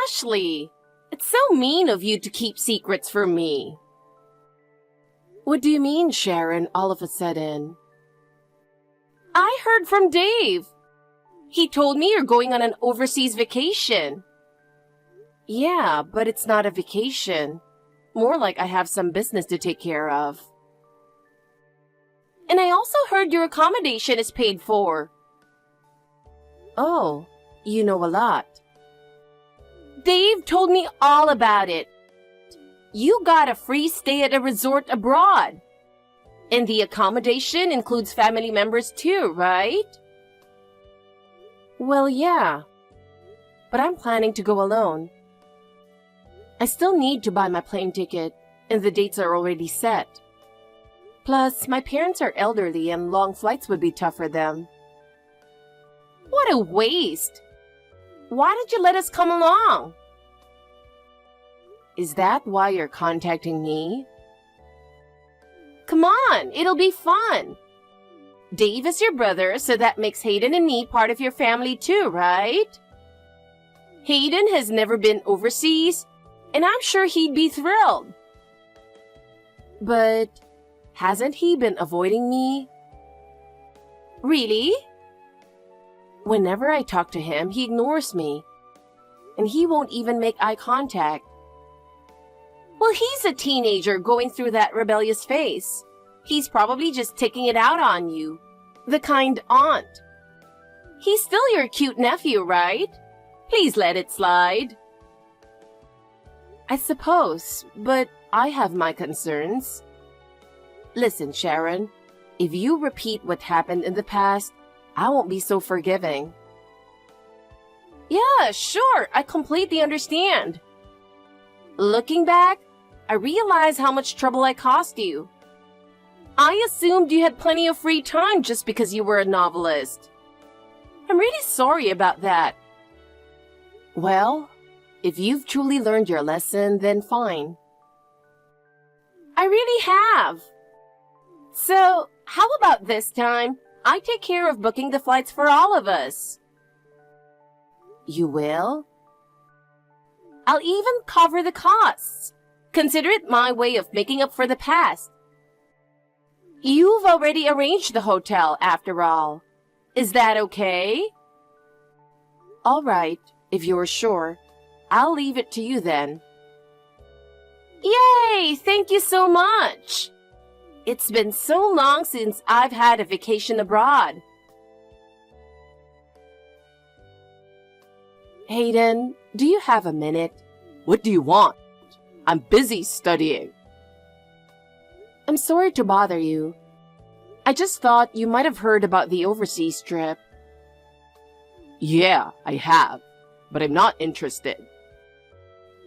Ashley, it's so mean of you to keep secrets from me. What do you mean, Sharon, all of a sudden? I heard from Dave. He told me you're going on an overseas vacation. Yeah, but it's not a vacation. More like I have some business to take care of. And I also heard your accommodation is paid for. Oh, you know a lot. Dave told me all about it. You got a free stay at a resort abroad. And the accommodation includes family members too, right? Well, yeah. But I'm planning to go alone. I still need to buy my plane ticket, and the dates are already set. Plus, my parents are elderly and long flights would be tough for them. What a waste! Why did you let us come along? Is that why you're contacting me? Come on, it'll be fun. Dave is your brother, so that makes Hayden and me part of your family too, right? Hayden has never been overseas, and I'm sure he'd be thrilled. But hasn't he been avoiding me? Really? Whenever I talk to him, he ignores me, and he won't even make eye contact. Well, he's a teenager going through that rebellious phase. He's probably just taking it out on you, the kind aunt. He's still your cute nephew, right? Please let it slide. I suppose, but I have my concerns. Listen, Sharon, if you repeat what happened in the past, I won't be so forgiving. Yeah, sure, I completely understand. Looking back, I realize how much trouble I caused you. I assumed you had plenty of free time just because you were a novelist. I'm really sorry about that. Well, if you've truly learned your lesson, then fine. I really have. So, how about this time? I take care of booking the flights for all of us. You will? I'll even cover the costs. Consider it my way of making up for the past. You've already arranged the hotel, after all. Is that okay? All right, if you're sure. I'll leave it to you then. Yay! Thank you so much! It's been so long since I've had a vacation abroad. Hayden, do you have a minute? What do you want? I'm busy studying. I'm sorry to bother you. I just thought you might have heard about the overseas trip. Yeah, I have, but I'm not interested.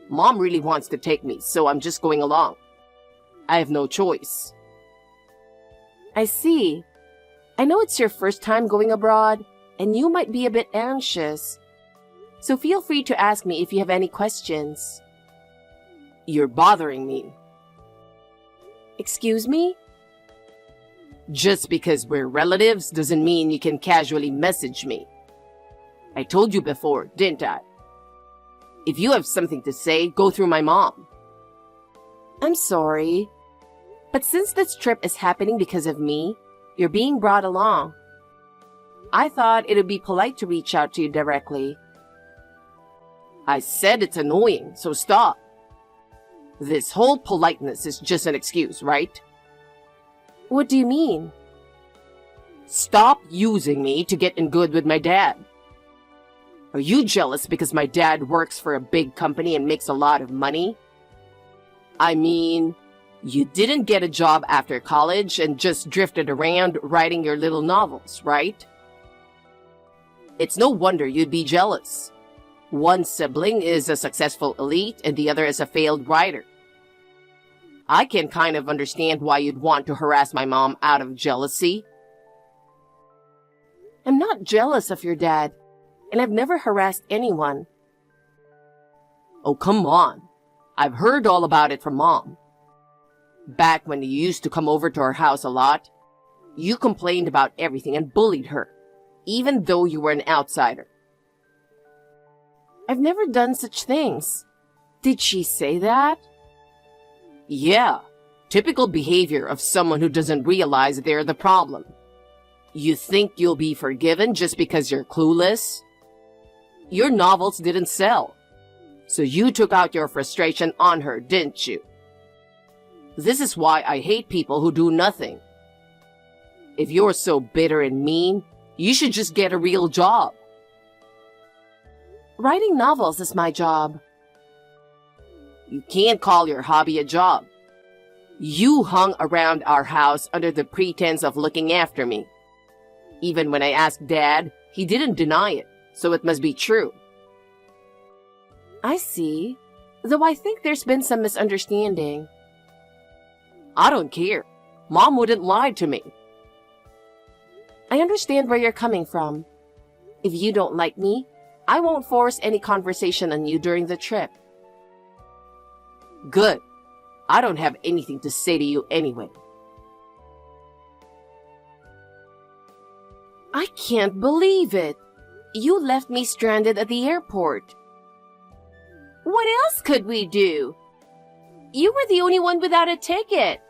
Mom really wants to take me, so I'm just going along. I have no choice. I see. I know it's your first time going abroad, and you might be a bit anxious. So feel free to ask me if you have any questions. You're bothering me. Excuse me? Just because we're relatives doesn't mean you can casually message me. I told you before, didn't I? If you have something to say, go through my mom. I'm sorry, but since this trip is happening because of me, you're being brought along. I thought it would be polite to reach out to you directly. I said it's annoying, so stop. This whole politeness is just an excuse, right? What do you mean? Stop using me to get in good with my dad. Are you jealous because my dad works for a big company and makes a lot of money? I mean, you didn't get a job after college and just drifted around writing your little novels, right? It's no wonder you'd be jealous. One sibling is a successful elite and the other is a failed writer. I can kind of understand why you'd want to harass my mom out of jealousy. I'm not jealous of your dad, and I've never harassed anyone. Oh, come on. I've heard all about it from Mom. Back when you used to come over to our house a lot, you complained about everything and bullied her, even though you were an outsider. I've never done such things. Did she say that? Yeah, typical behavior of someone who doesn't realize they're the problem. You think you'll be forgiven just because you're clueless? Your novels didn't sell, so you took out your frustration on her, didn't you? This is why I hate people who do nothing. If you're so bitter and mean, you should just get a real job. Writing novels is my job. You can't call your hobby a job. You hung around our house under the pretense of looking after me. Even when I asked Dad, he didn't deny it, so it must be true. I see, though I think there's been some misunderstanding. I don't care. Mom wouldn't lie to me. I understand where you're coming from. If you don't like me, I won't force any conversation on you during the trip. Good. I don't have anything to say to you anyway. I can't believe it. You left me stranded at the airport. What else could we do? You were the only one without a ticket.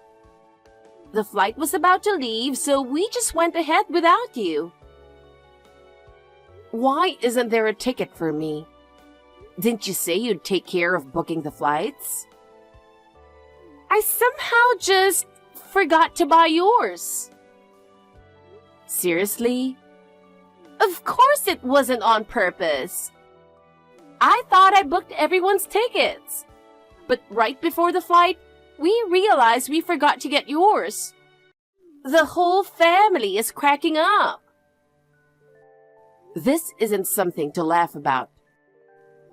The flight was about to leave, so we just went ahead without you. Why isn't there a ticket for me? Didn't you say you'd take care of booking the flights? I somehow just forgot to buy yours. Seriously? Of course it wasn't on purpose. I thought I booked everyone's tickets. But right before the flight, we realized we forgot to get yours. The whole family is cracking up. This isn't something to laugh about.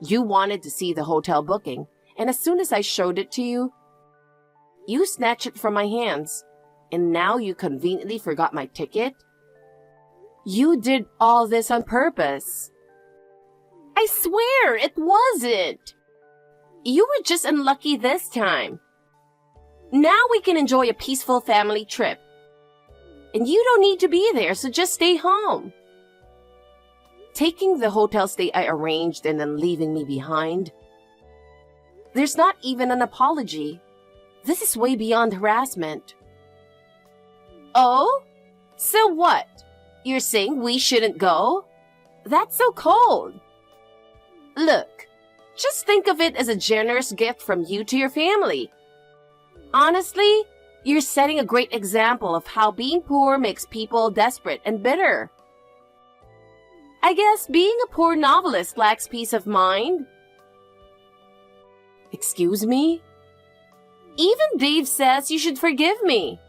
You wanted to see the hotel booking, and as soon as I showed it to you, you snatched it from my hands, and now you conveniently forgot my ticket? You did all this on purpose. I swear it wasn't. You were just unlucky this time. Now we can enjoy a peaceful family trip. And you don't need to be there, so just stay home. Taking the hotel stay I arranged and then leaving me behind. There's not even an apology. This is way beyond harassment. Oh? So what? You're saying we shouldn't go? That's so cold. Look, just think of it as a generous gift from you to your family. Honestly, you're setting a great example of how being poor makes people desperate and bitter. I guess being a poor novelist lacks peace of mind. Excuse me? Even Dave says you should forgive me.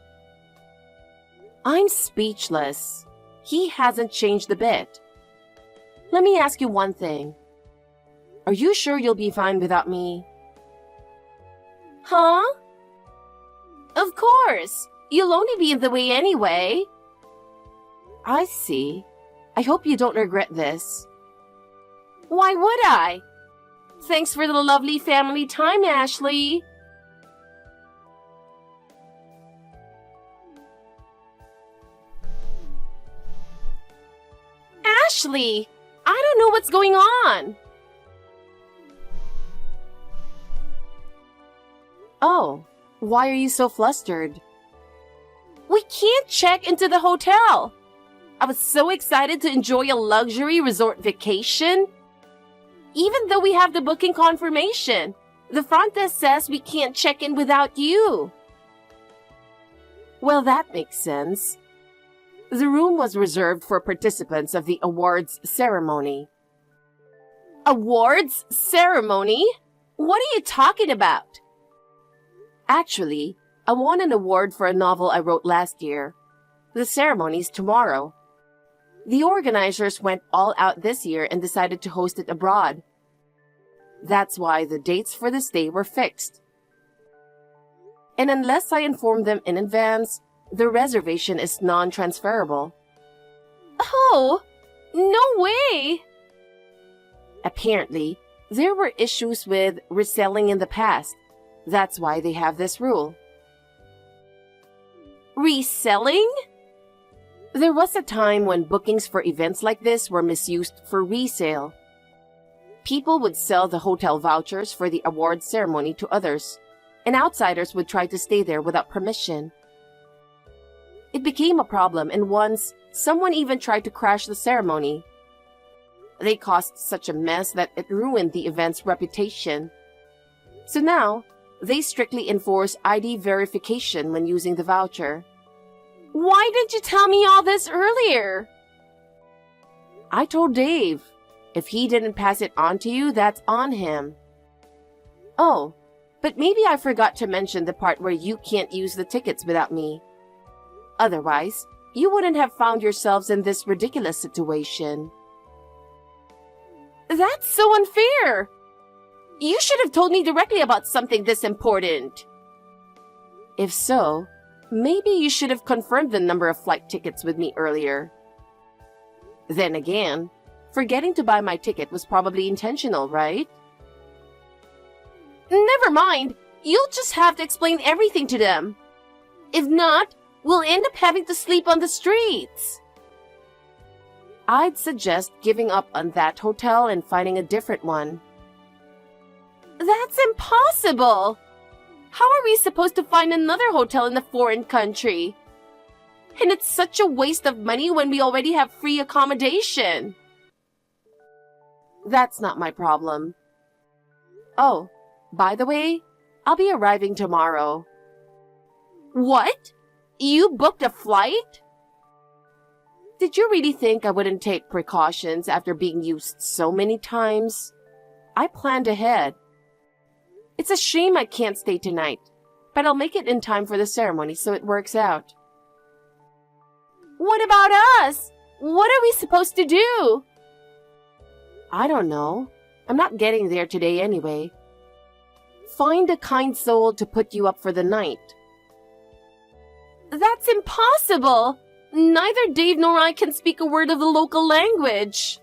I'm speechless. He hasn't changed a bit. Let me ask you one thing. Are you sure you'll be fine without me? Huh? Of course. You'll only be in the way anyway. I see. I hope you don't regret this. Why would I? Thanks for the lovely family time, Ashley. Ashley, I don't know what's going on. Oh, why are you so flustered? We can't check into the hotel. I was so excited to enjoy a luxury resort vacation. Even though we have the booking confirmation, the front desk says we can't check in without you. Well, that makes sense. The room was reserved for participants of the awards ceremony. Awards ceremony? What are you talking about? Actually, I won an award for a novel I wrote last year. The ceremony's tomorrow. The organizers went all out this year and decided to host it abroad. That's why the dates for the stay were fixed. And unless I inform them in advance, the reservation is non-transferable. Oh, no way! Apparently, there were issues with reselling in the past. That's why they have this rule. Reselling? There was a time when bookings for events like this were misused for resale. People would sell the hotel vouchers for the award ceremony to others, and outsiders would try to stay there without permission. It became a problem, and once, someone even tried to crash the ceremony. They caused such a mess that it ruined the event's reputation. So now, they strictly enforce ID verification when using the voucher. Why didn't you tell me all this earlier? I told Dave. If he didn't pass it on to you, that's on him. Oh, but maybe I forgot to mention the part where you can't use the tickets without me. Otherwise, you wouldn't have found yourselves in this ridiculous situation. That's so unfair! You should have told me directly about something this important. If so, maybe you should have confirmed the number of flight tickets with me earlier. Then again, forgetting to buy my ticket was probably intentional, right? Never mind. You'll just have to explain everything to them. If not, we'll end up having to sleep on the streets. I'd suggest giving up on that hotel and finding a different one. That's impossible! How are we supposed to find another hotel in a foreign country? And it's such a waste of money when we already have free accommodation. That's not my problem. Oh, by the way, I'll be arriving tomorrow. What? You booked a flight? Did you really think I wouldn't take precautions after being used so many times? I planned ahead. It's a shame I can't stay tonight, but I'll make it in time for the ceremony so it works out. What about us? What are we supposed to do? I don't know. I'm not getting there today anyway. Find a kind soul to put you up for the night. That's impossible! Neither Dave nor I can speak a word of the local language.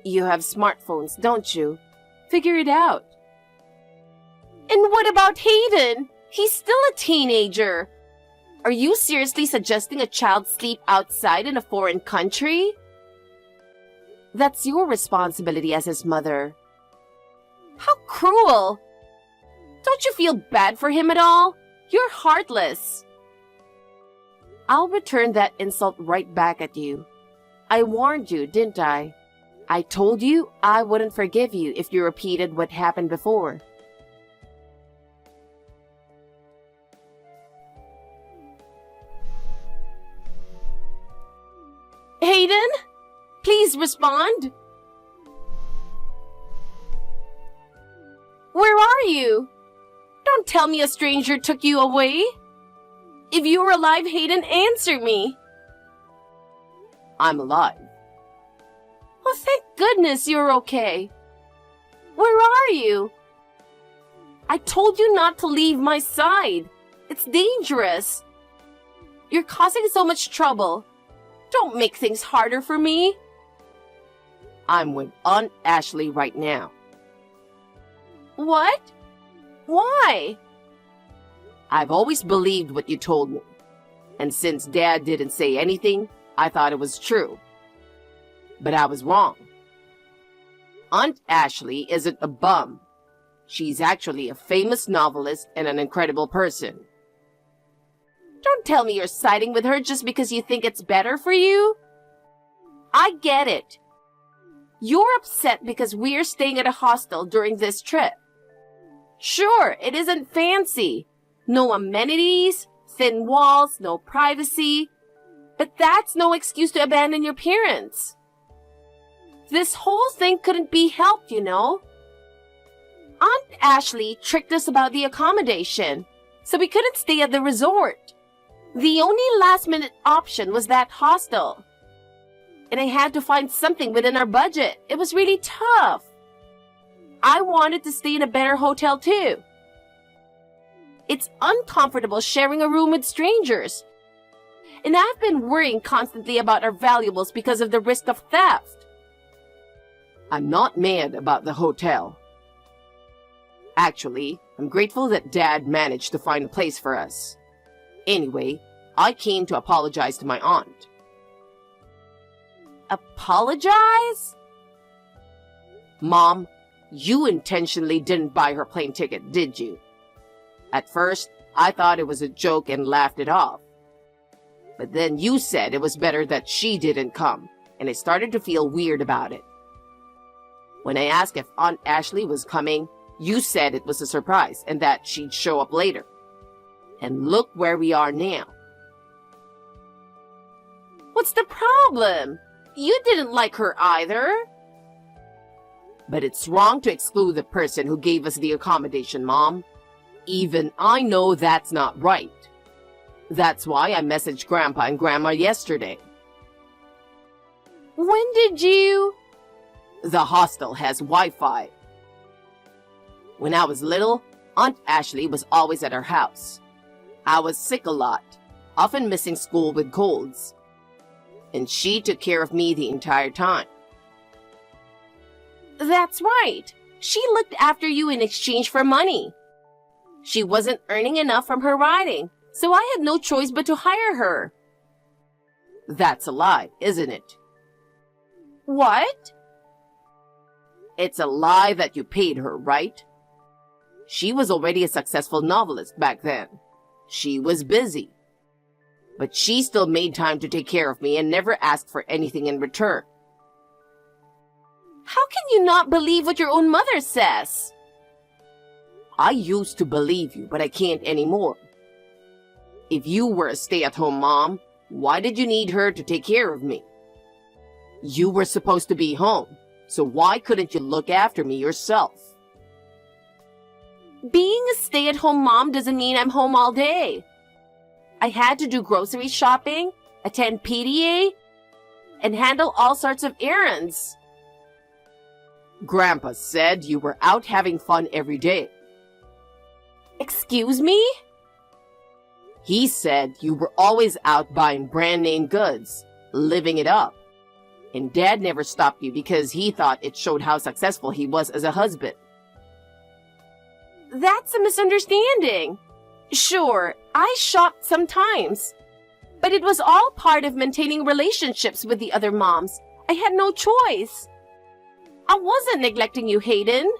You have smartphones, don't you? Figure it out. And what about Hayden? He's still a teenager. Are you seriously suggesting a child sleep outside in a foreign country? That's your responsibility as his mother. How cruel! Don't you feel bad for him at all? You're heartless. I'll return that insult right back at you. I warned you, didn't I? I told you I wouldn't forgive you if you repeated what happened before. Hayden? Please respond. Where are you? Don't tell me a stranger took you away. If you're alive, Hayden, answer me. I'm alive. Oh, thank goodness you're okay. Where are you? I told you not to leave my side. It's dangerous. You're causing so much trouble. Don't make things harder for me. I'm with Aunt Ashley right now. What? Why? I've always believed what you told me. And since Dad didn't say anything, I thought it was true. But I was wrong. Aunt Ashley isn't a bum. She's actually a famous novelist and an incredible person. Don't tell me you're siding with her just because you think it's better for you. I get it. You're upset because we're staying at a hostel during this trip. Sure, it isn't fancy. No amenities, thin walls, no privacy. But that's no excuse to abandon your parents. This whole thing couldn't be helped, you know. Aunt Ashley tricked us about the accommodation, so we couldn't stay at the resort. The only last-minute option was that hostel. And I had to find something within our budget. It was really tough. I wanted to stay in a better hotel too. It's uncomfortable sharing a room with strangers. And I've been worrying constantly about our valuables because of the risk of theft. I'm not mad about the hotel. Actually, I'm grateful that Dad managed to find a place for us. Anyway, I came to apologize to my aunt. Apologize? Mom, you intentionally didn't buy her plane ticket, did you? At first, I thought it was a joke and laughed it off. But then you said it was better that she didn't come, and I started to feel weird about it. When I asked if Aunt Ashley was coming, you said it was a surprise and that she'd show up later. And look where we are now. What's the problem? You didn't like her either. But it's wrong to exclude the person who gave us the accommodation, Mom. Even I know that's not right. That's why I messaged Grandpa and Grandma yesterday. When did you? The hostel has Wi-Fi. When I was little, Aunt Ashley was always at our house. I was sick a lot, often missing school with colds. And she took care of me the entire time. That's right. She looked after you in exchange for money. She wasn't earning enough from her riding, so I had no choice but to hire her. That's a lie, isn't it? What? It's a lie that you paid her, right? She was already a successful novelist back then. She was busy. But she still made time to take care of me and never asked for anything in return. How can you not believe what your own mother says? I used to believe you, but I can't anymore. If you were a stay-at-home mom, why did you need her to take care of me? You were supposed to be home, so why couldn't you look after me yourself? Being a stay-at-home mom doesn't mean I'm home all day. I had to do grocery shopping, attend PTA, and handle all sorts of errands. Grandpa said you were out having fun every day. Excuse me? He said you were always out buying brand-name goods, living it up. And Dad never stopped you because he thought it showed how successful he was as a husband. That's a misunderstanding. Sure, I shopped sometimes. But it was all part of maintaining relationships with the other moms. I had no choice. I wasn't neglecting you, Hayden.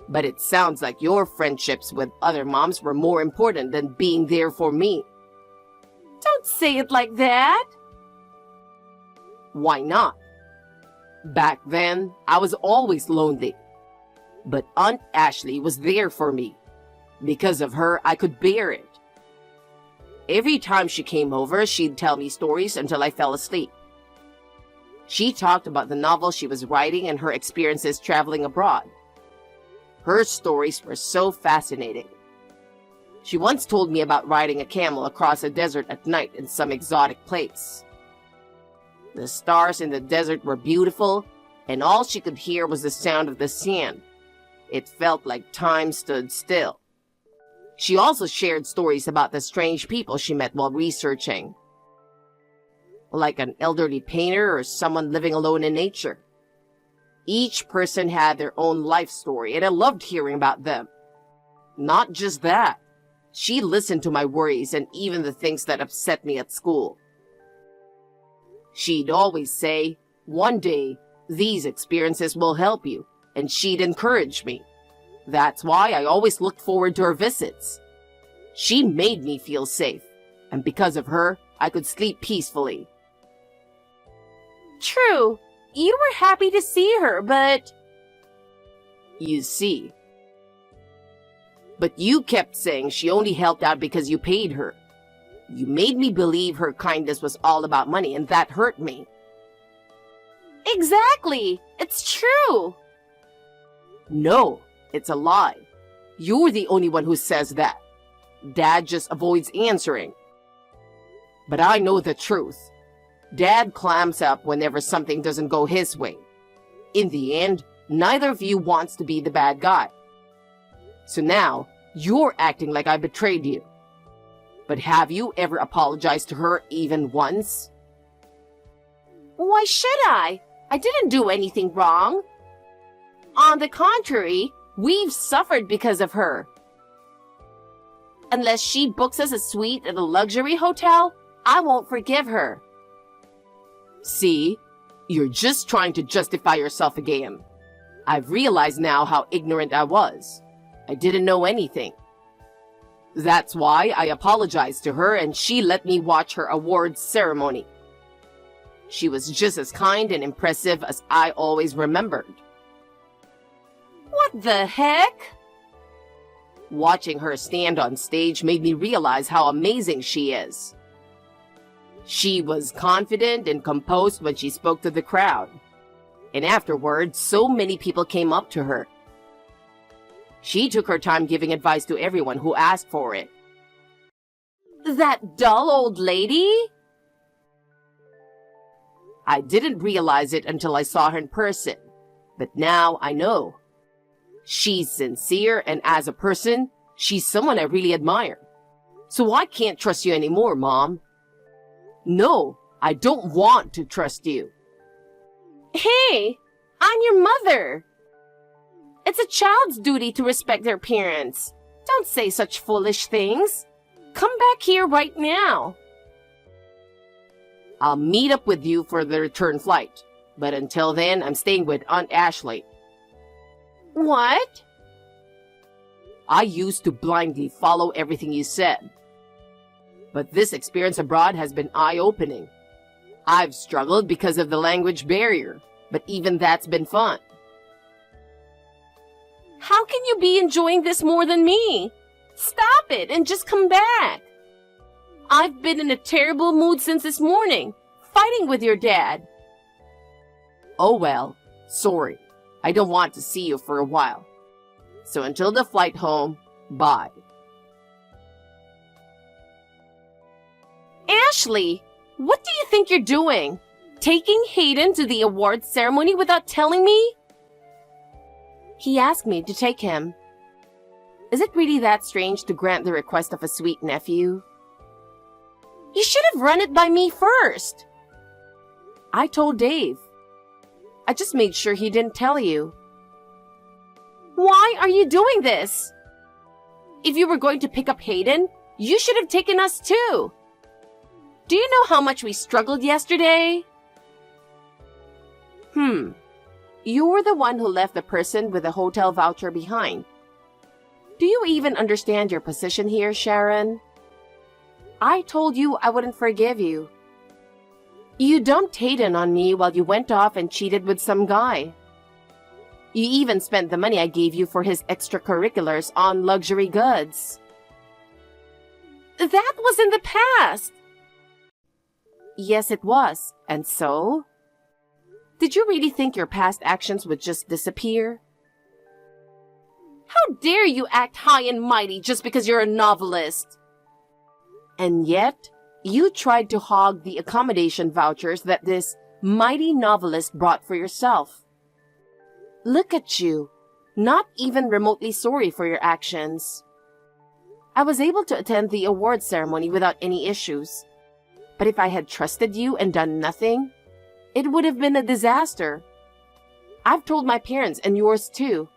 But it sounds like your friendships with other moms were more important than being there for me. Don't say it like that. Why not? Back then, I was always lonely. But Aunt Ashley was there for me. Because of her, I could bear it. Every time she came over, she'd tell me stories until I fell asleep. She talked about the novel she was writing and her experiences traveling abroad. Her stories were so fascinating. She once told me about riding a camel across a desert at night in some exotic place. The stars in the desert were beautiful, and all she could hear was the sound of the sand. It felt like time stood still. She also shared stories about the strange people she met while researching, like an elderly painter or someone living alone in nature. Each person had their own life story, and I loved hearing about them. Not just that, she listened to my worries and even the things that upset me at school. She'd always say, "One day, these experiences will help you," and she'd encourage me. That's why I always looked forward to her visits. She made me feel safe, and because of her, I could sleep peacefully. True, you were happy to see her, but... You see. But you kept saying she only helped out because you paid her. You made me believe her kindness was all about money, and that hurt me. Exactly! It's true! No, it's a lie. You're the only one who says that. Dad just avoids answering. But I know the truth. Dad clams up whenever something doesn't go his way. In the end, neither of you wants to be the bad guy. So now, you're acting like I betrayed you. But have you ever apologized to her even once? Why should I? I didn't do anything wrong. On the contrary, we've suffered because of her. Unless she books us a suite at a luxury hotel, I won't forgive her. See, You're just trying to justify yourself again. I've realized now how ignorant I was. I didn't know anything. That's why I apologized to her and she let me watch her awards ceremony. She was just as kind and impressive as I always remembered. What the heck? Watching her stand on stage made me realize how amazing she is. She was confident and composed when she spoke to the crowd. And afterwards, so many people came up to her. She took her time giving advice to everyone who asked for it. That dull old lady? I didn't realize it until I saw her in person, but now I know. She's sincere, and as a person, she's someone I really admire. So I can't trust you anymore, Mom. No, I don't want to trust you. Hey, I'm your mother. It's a child's duty to respect their parents. Don't say such foolish things. Come back here right now. I'll meet up with you for the return flight, but until then, I'm staying with Aunt Ashley. What? I used to blindly follow everything you said. But this experience abroad has been eye-opening. I've struggled because of the language barrier, but even that's been fun. How can you be enjoying this more than me? Stop it and just come back. I've been in a terrible mood since this morning, fighting with your dad. Oh well, sorry. I don't want to see you for a while. So until the flight home, bye. Ashley, what do you think you're doing? Taking Hayden to the awards ceremony without telling me? He asked me to take him. Is it really that strange to grant the request of a sweet nephew? You should have run it by me first. I told Dave. I just made sure he didn't tell you. Why are you doing this? If you were going to pick up Hayden, you should have taken us too. Do you know how much we struggled yesterday? You were the one who left the person with the hotel voucher behind. Do you even understand your position here, Sharon? I told you I wouldn't forgive you. You dumped Hayden on me while you went off and cheated with some guy. You even spent the money I gave you for his extracurriculars on luxury goods. That was in the past. Yes, it was. And so? Did you really think your past actions would just disappear? How dare you act high and mighty just because you're a novelist? And yet, you tried to hog the accommodation vouchers that this mighty novelist brought for yourself. Look at you, not even remotely sorry for your actions. I was able to attend the awards ceremony without any issues. But if I had trusted you and done nothing, it would have been a disaster. I've told my parents and yours too.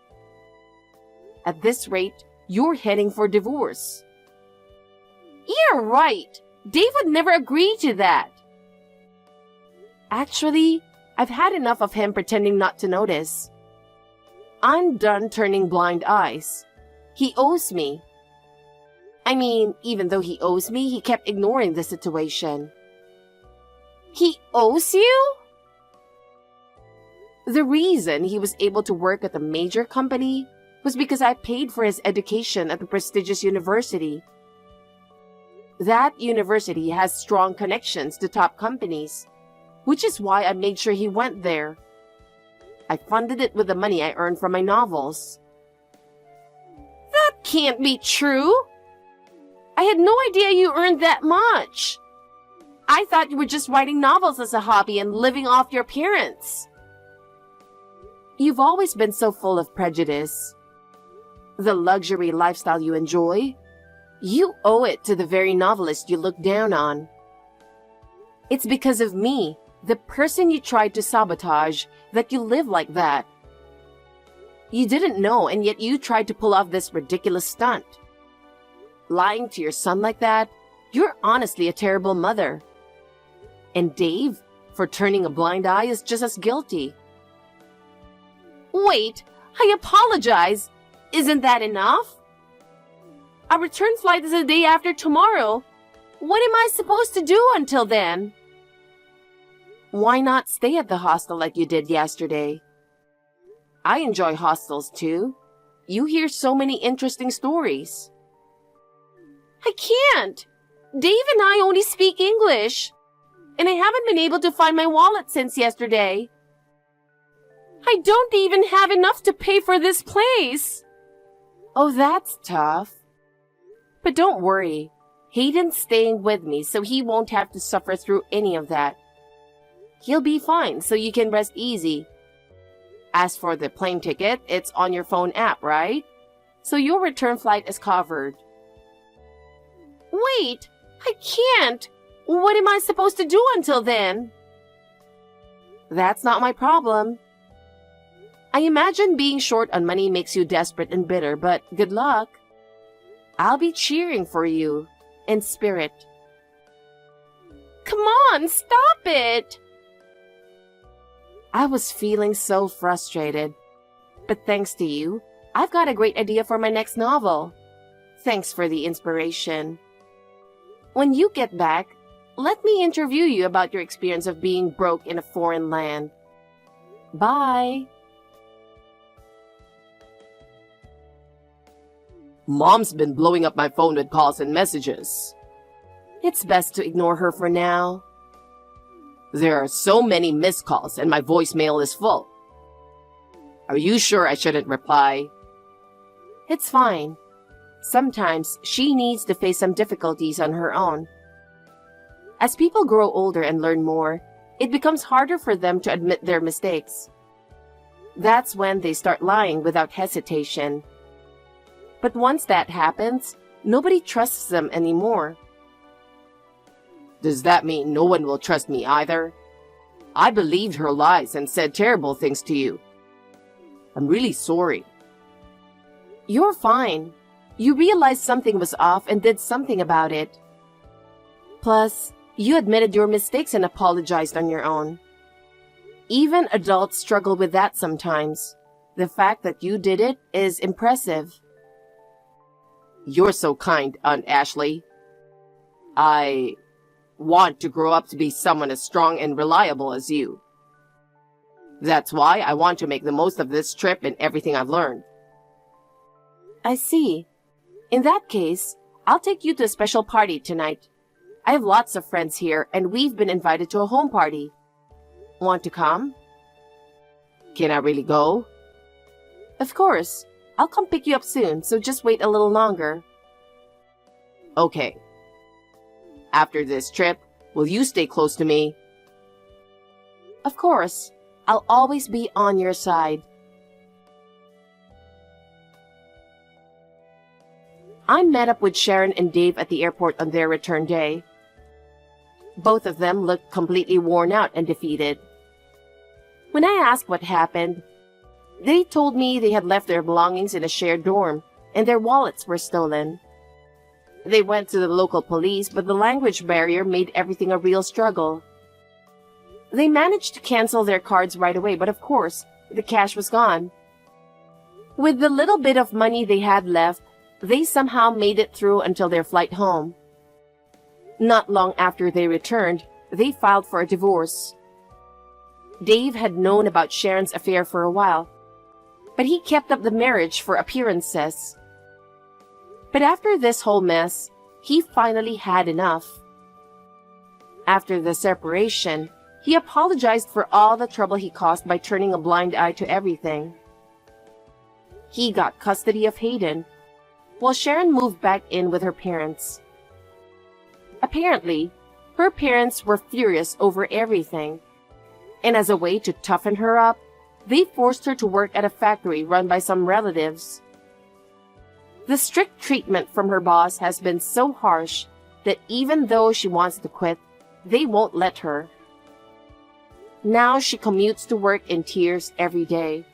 At this rate, you're heading for divorce. You're right. Dave would never agree to that. Actually, I've had enough of him pretending not to notice. I'm done turning blind eyes. He owes me. I mean, even though he owes me, he kept ignoring the situation. He owes you? The reason he was able to work at a major company was because I paid for his education at a prestigious university. That university has strong connections to top companies, which is why I made sure he went there. I funded it with the money I earned from my novels. That can't be true. I had no idea you earned that much. I thought you were just writing novels as a hobby and living off your parents. You've always been so full of prejudice. The luxury lifestyle you enjoy, you owe it to the very novelist you look down on. It's because of me, the person you tried to sabotage, that you live like that. You didn't know, and yet you tried to pull off this ridiculous stunt. Lying to your son like that, you're honestly a terrible mother. And Dave, for turning a blind eye is just as guilty. Wait, I apologize. Isn't that enough? Our return flight is the day after tomorrow. What am I supposed to do until then? Why not stay at the hostel like you did yesterday? I enjoy hostels too. You hear so many interesting stories. I can't. Dave and I only speak English. And I haven't been able to find my wallet since yesterday. I don't even have enough to pay for this place. Oh, that's tough. But don't worry. Hayden's staying with me, so he won't have to suffer through any of that. He'll be fine, so you can rest easy. As for the plane ticket, it's on your phone app, right? So your return flight is covered. Wait, I can't. What am I supposed to do until then? That's not my problem. I imagine being short on money makes you desperate and bitter, but good luck. I'll be cheering for you, in spirit. Come on, stop it! I was feeling so frustrated. But thanks to you, I've got a great idea for my next novel. Thanks for the inspiration. When you get back, let me interview you about your experience of being broke in a foreign land. Bye! Mom's been blowing up my phone with calls and messages. It's best to ignore her for now. There are so many missed calls and my voicemail is full. Are you sure I shouldn't reply? It's fine. Sometimes she needs to face some difficulties on her own. As people grow older and learn more, it becomes harder for them to admit their mistakes. That's when they start lying without hesitation. But once that happens, nobody trusts them anymore. Does that mean no one will trust me either? I believed her lies and said terrible things to you. I'm really sorry. You're fine. You realized something was off and did something about it. Plus, you admitted your mistakes and apologized on your own. Even adults struggle with that sometimes. The fact that you did it is impressive. You're so kind, Aunt Ashley. I want to grow up to be someone as strong and reliable as you. That's why I want to make the most of this trip and everything I've learned. I see. In that case, I'll take you to a special party tonight. I have lots of friends here and we've been invited to a home party. Want to come? Can I really go? Of course. I'll come pick you up soon, so just wait a little longer. Okay. After this trip, will you stay close to me? Of course. I'll always be on your side. I met up with Sharon and Dave at the airport on their return day. Both of them looked completely worn out and defeated. When I asked what happened, they told me they had left their belongings in a shared dorm and their wallets were stolen. They went to the local police, but the language barrier made everything a real struggle. They managed to cancel their cards right away, but of course, the cash was gone. With the little bit of money they had left, they somehow made it through until their flight home. Not long after they returned, they filed for a divorce. Dave had known about Sharon's affair for a while, but he kept up the marriage for appearances. But after this whole mess, he finally had enough. After the separation, he apologized for all the trouble he caused by turning a blind eye to everything. He got custody of Hayden, while Sharon moved back in with her parents. Apparently, her parents were furious over everything, and as a way to toughen her up, they forced her to work at a factory run by some relatives. The strict treatment from her boss has been so harsh that even though she wants to quit, they won't let her. Now she commutes to work in tears every day.